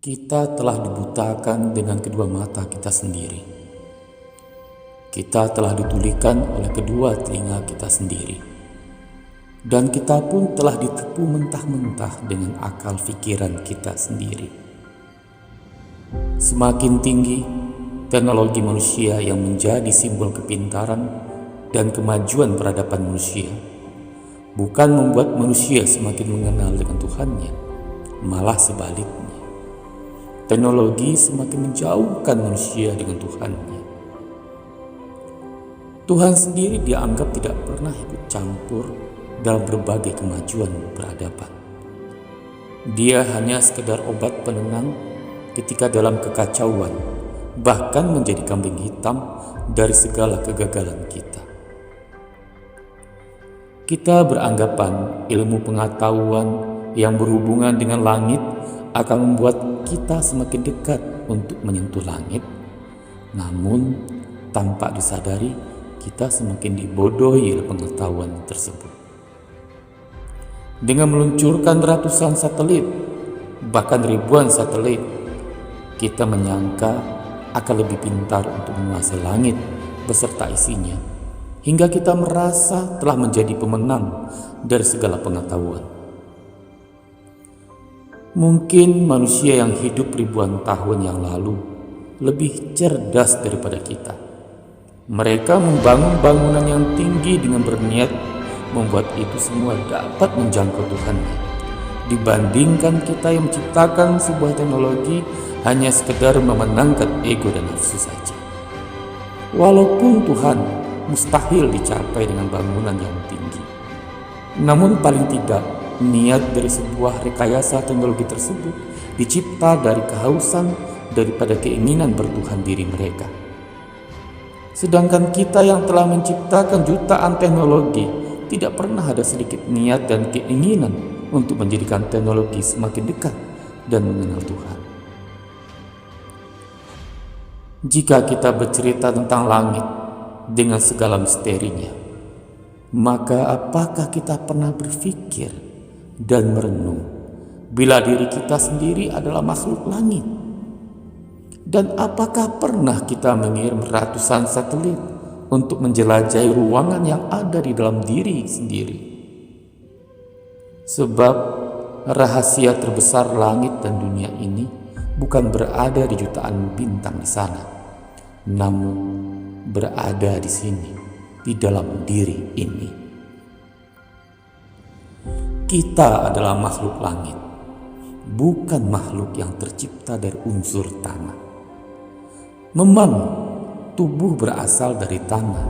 Kita telah dibutakan dengan kedua mata kita sendiri. Kita telah ditulikan oleh kedua telinga kita sendiri. Dan kita pun telah ditipu mentah-mentah dengan akal pikiran kita sendiri. Semakin tinggi teknologi manusia yang menjadi simbol kepintaran dan kemajuan peradaban manusia, bukan membuat manusia semakin mengenal dengan Tuhannya, malah sebaliknya. Teknologi semakin menjauhkan manusia dengan Tuhannya. Tuhan sendiri dianggap tidak pernah ikut campur dalam berbagai kemajuan peradaban. Dia hanya sekedar obat penenang ketika dalam kekacauan, bahkan menjadi kambing hitam dari segala kegagalan kita. Kita beranggapan ilmu pengetahuan yang berhubungan dengan langit akan membuat kita semakin dekat untuk menyentuh langit. Namun, tanpa disadari, kita semakin dibodohi oleh pengetahuan tersebut. Dengan meluncurkan ratusan satelit, bahkan ribuan satelit, kita menyangka akan lebih pintar untuk menguasai langit beserta isinya, hingga kita merasa telah menjadi pemenang dari segala pengetahuan. Mungkin manusia yang hidup ribuan tahun yang lalu lebih cerdas daripada kita. Mereka membangun bangunan yang tinggi dengan berniat membuat itu semua dapat menjangkau Tuhannya, dibandingkan kita yang menciptakan sebuah teknologi hanya sekedar memenangkan ego dan nafsu saja. Walaupun Tuhan mustahil dicapai dengan bangunan yang tinggi, namun paling tidak niat dari sebuah rekayasa teknologi tersebut dicipta dari kehausan daripada keinginan bertuhan diri mereka. Sedangkan kita yang telah menciptakan jutaan teknologi tidak pernah ada sedikit niat dan keinginan untuk menjadikan teknologi semakin dekat dan mengenal Tuhan. Jika kita bercerita tentang langit dengan segala misterinya, maka apakah kita pernah berpikir dan merenung bila diri kita sendiri adalah makhluk langit? Dan apakah pernah kita mengirim ratusan satelit untuk menjelajahi ruangan yang ada di dalam diri sendiri? Sebab rahasia terbesar langit dan dunia ini bukan berada di jutaan bintang di sana, namun berada di sini, di dalam diri ini. Kita adalah makhluk langit, bukan makhluk yang tercipta dari unsur tanah. Memang tubuh berasal dari tanah,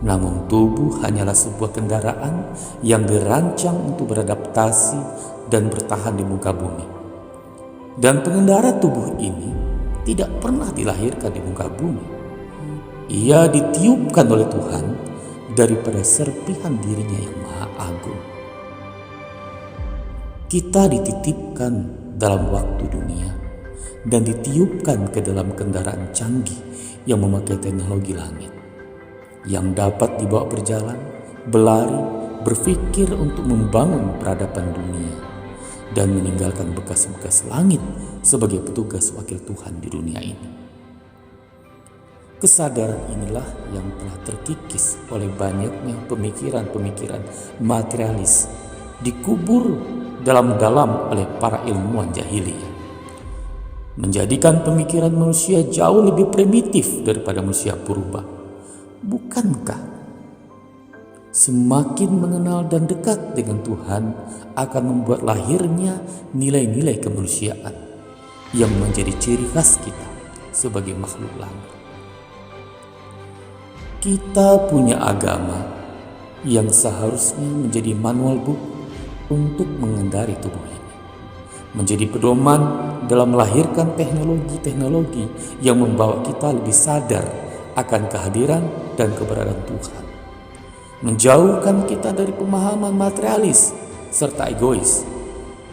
namun tubuh hanyalah sebuah kendaraan yang dirancang untuk beradaptasi dan bertahan di muka bumi. Dan pengendara tubuh ini tidak pernah dilahirkan di muka bumi. Ia ditiupkan oleh Tuhan daripada serpihan dirinya yang maha agung. Kita dititipkan dalam waktu dunia dan ditiupkan ke dalam kendaraan canggih yang memakai teknologi langit, yang dapat dibawa berjalan, berlari, berpikir untuk membangun peradaban dunia dan meninggalkan bekas-bekas langit sebagai petugas wakil Tuhan di dunia ini. Kesadaran inilah yang telah terkikis oleh banyaknya pemikiran-pemikiran materialis dikubur dalam-dalam oleh para ilmuwan jahiliyah, menjadikan pemikiran manusia jauh lebih primitif daripada manusia purba. Bukankah semakin mengenal dan dekat dengan Tuhan akan membuat lahirnya nilai-nilai kemanusiaan yang menjadi ciri khas kita sebagai makhluk langit? Kita punya agama yang seharusnya menjadi manual book untuk mengendari tubuh ini, menjadi pedoman dalam melahirkan teknologi-teknologi yang membawa kita lebih sadar akan kehadiran dan keberadaan Tuhan, menjauhkan kita dari pemahaman materialis serta egois,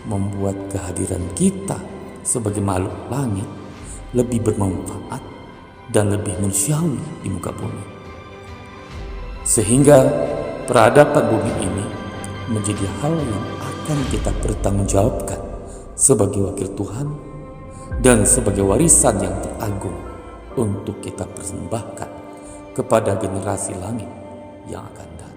membuat kehadiran kita sebagai makhluk langit lebih bermanfaat dan lebih manusiawi di muka bumi, sehingga peradaban bumi ini menjadi hal yang akan kita pertanggungjawabkan sebagai wakil Tuhan dan sebagai warisan yang teragung untuk kita persembahkan kepada generasi langit yang akan datang.